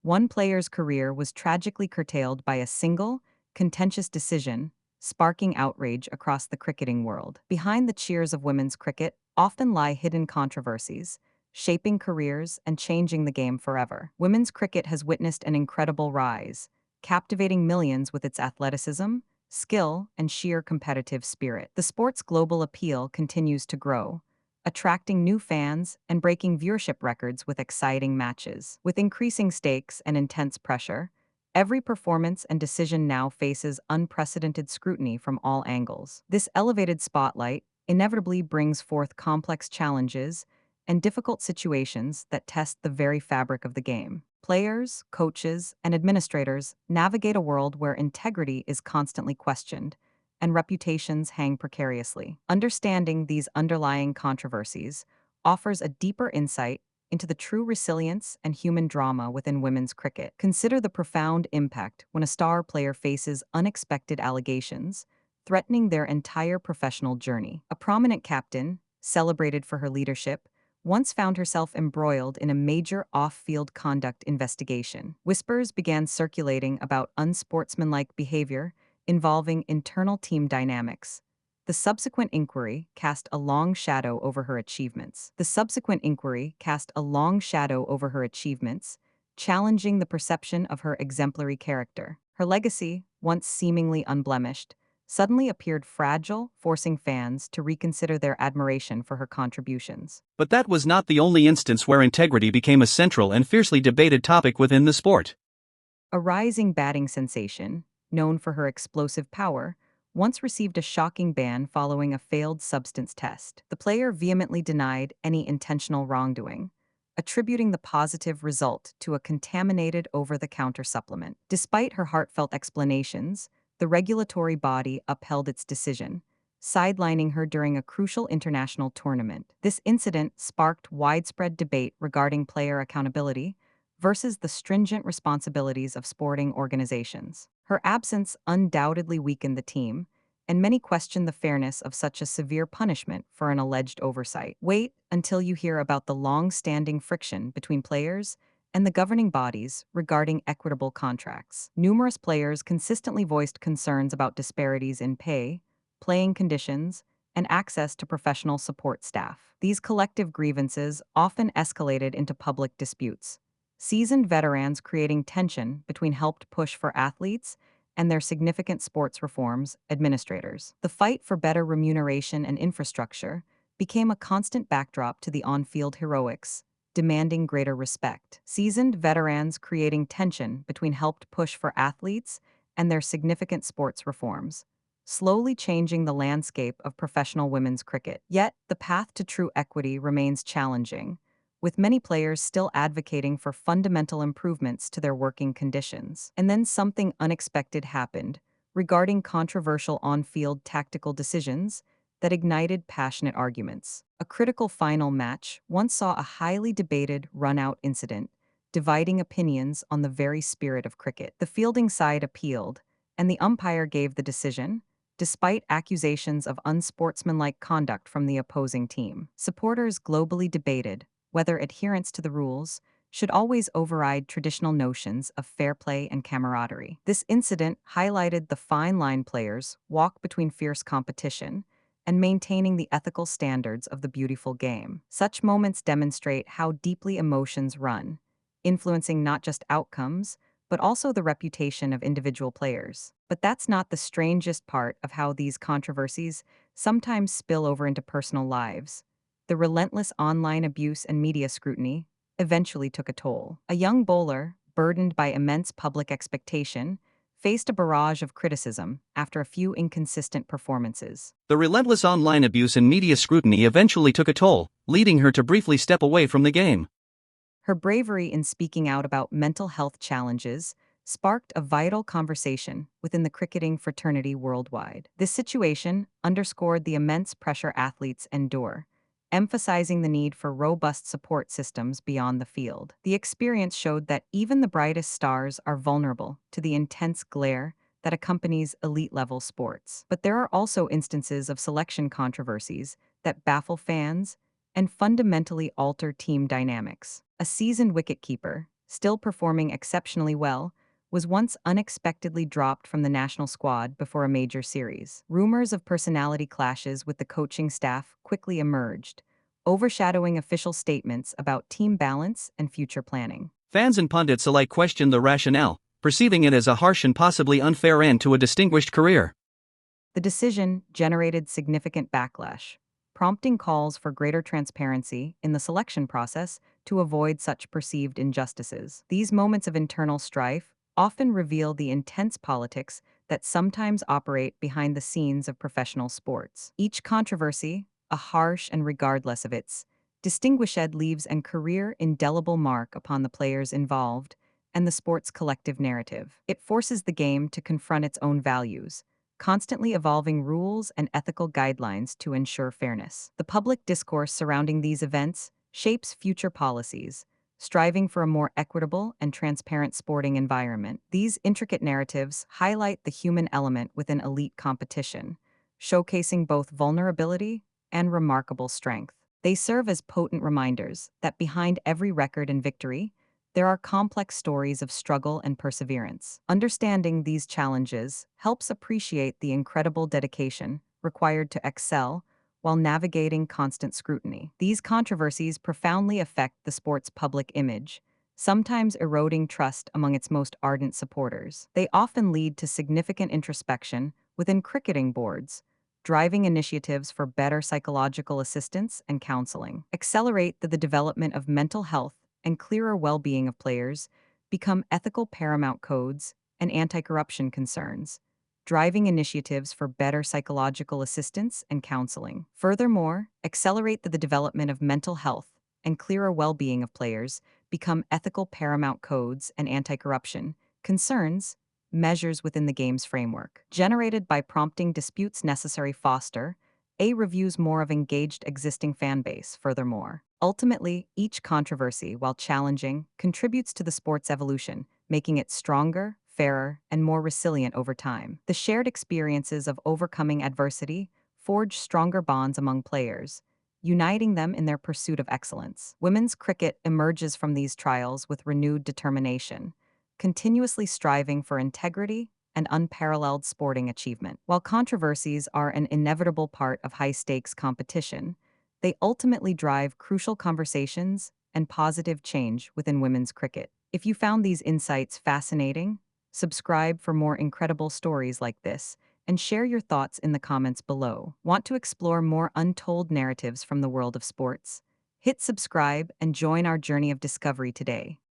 one player's career was tragically curtailed by a single, contentious decision, sparking outrage across the cricketing world. Behind the cheers of women's cricket often lie hidden controversies, shaping careers and changing the game forever. Women's cricket has witnessed an incredible rise, captivating millions with its athleticism, skill, and sheer competitive spirit. The sport's global appeal continues to grow, attracting new fans and breaking viewership records with exciting matches. With increasing stakes and intense pressure, every performance and decision now faces unprecedented scrutiny from all angles. This elevated spotlight inevitably brings forth complex challenges and difficult situations that test the very fabric of the game. Players, coaches, and administrators navigate a world where integrity is constantly questioned and reputations hang precariously. Understanding these underlying controversies offers a deeper insight into the true resilience and human drama within women's cricket. Consider the profound impact when a star player faces unexpected allegations, threatening their entire professional journey. A prominent captain, celebrated for her leadership, once found herself embroiled in a major off-field conduct investigation. Whispers began circulating about unsportsmanlike behavior involving internal team dynamics. The subsequent inquiry cast a long shadow over her achievements. Challenging the perception of her exemplary character. Her legacy, once seemingly unblemished, suddenly appeared fragile, forcing fans to reconsider their admiration for her contributions. But that was not the only instance where integrity became a central and fiercely debated topic within the sport. A rising batting sensation, known for her explosive power, once received a shocking ban following a failed substance test. The player vehemently denied any intentional wrongdoing, attributing the positive result to a contaminated over-the-counter supplement. Despite her heartfelt explanations, the regulatory body upheld its decision, sidelining her during a crucial international tournament. This incident sparked widespread debate regarding player accountability versus the stringent responsibilities of sporting organizations. Her absence undoubtedly weakened the team, and many questioned the fairness of such a severe punishment for an alleged oversight. Wait until you hear about the long-standing friction between players and the governing bodies regarding equitable contracts. Numerous players consistently voiced concerns about disparities in pay, playing conditions, and access to professional support staff. These collective grievances often escalated into public disputes, seasoned veterans creating tension between helped push for athletes and their significant sports reforms administrators. The fight for better remuneration and infrastructure became a constant backdrop to the on-field heroics, demanding greater respect. Seasoned veterans creating tension between helped push for athletes and their significant sports reforms, slowly changing the landscape of professional women's cricket. Yet, the path to true equity remains challenging, with many players still advocating for fundamental improvements to their working conditions. And then something unexpected happened regarding controversial on-field tactical decisions that ignited passionate arguments. A critical final match once saw a highly debated run-out incident, dividing opinions on the very spirit of cricket. The fielding side appealed, and the umpire gave the decision, despite accusations of unsportsmanlike conduct from the opposing team. Supporters globally debated whether adherence to the rules should always override traditional notions of fair play and camaraderie. This incident highlighted the fine line players walk between fierce competition and maintaining the ethical standards of the beautiful game. Such moments demonstrate how deeply emotions run, influencing not just outcomes, but also the reputation of individual players. But that's not the strangest part of how these controversies sometimes spill over into personal lives. The relentless online abuse and media scrutiny eventually took a toll. A young bowler, burdened by immense public expectation, faced a barrage of criticism after a few inconsistent performances. The relentless online abuse and media scrutiny eventually took a toll, leading her to briefly step away from the game. Her bravery in speaking out about mental health challenges sparked a vital conversation within the cricketing fraternity worldwide. This situation underscored the immense pressure athletes endure, emphasizing the need for robust support systems beyond the field. The experience showed that even the brightest stars are vulnerable to the intense glare that accompanies elite-level sports. But there are also instances of selection controversies that baffle fans and fundamentally alter team dynamics. A seasoned wicketkeeper, still performing exceptionally well, was once unexpectedly dropped from the national squad before a major series. Rumors of personality clashes with the coaching staff quickly emerged, overshadowing official statements about team balance and future planning. Fans and pundits alike questioned the rationale, perceiving it as a harsh and possibly unfair end to a distinguished career. The decision generated significant backlash, prompting calls for greater transparency in the selection process to avoid such perceived injustices. These moments of internal strife often reveal the intense politics that sometimes operate behind the scenes of professional sports. Each controversy, a harsh and regardless of its distinguished leaves an career indelible mark upon the players involved and the sport's collective narrative. It forces the game to confront its own values, constantly evolving rules and ethical guidelines to ensure fairness. The public discourse surrounding these events shapes future policies, striving for a more equitable and transparent sporting environment. These intricate narratives highlight the human element within elite competition, showcasing both vulnerability and remarkable strength. They serve as potent reminders that behind every record and victory, there are complex stories of struggle and perseverance. Understanding these challenges helps appreciate the incredible dedication required to excel while navigating constant scrutiny. These controversies profoundly affect the sport's public image, sometimes eroding trust among its most ardent supporters. They often lead to significant introspection within cricketing boards, driving initiatives for better psychological assistance and counseling. Accelerate the development of mental health and clearer well-being of players become ethical paramount codes and anti-corruption concerns, driving initiatives for better psychological assistance and counseling. Furthermore, accelerate the development of mental health and clearer well-being of players become ethical paramount codes and anti-corruption concerns, measures within the game's framework. Generated by prompting disputes necessary foster, A reviews more of engaged existing fan base. Furthermore, ultimately, each controversy, while challenging, contributes to the sport's evolution, making it stronger, fairer, and more resilient over time. The shared experiences of overcoming adversity forge stronger bonds among players, uniting them in their pursuit of excellence. Women's cricket emerges from these trials with renewed determination, continuously striving for integrity and unparalleled sporting achievement. While controversies are an inevitable part of high-stakes competition, they ultimately drive crucial conversations and positive change within women's cricket. If you found these insights fascinating, subscribe for more incredible stories like this and share your thoughts in the comments below. Want to explore more untold narratives from the world of sports? Hit subscribe and join our journey of discovery today.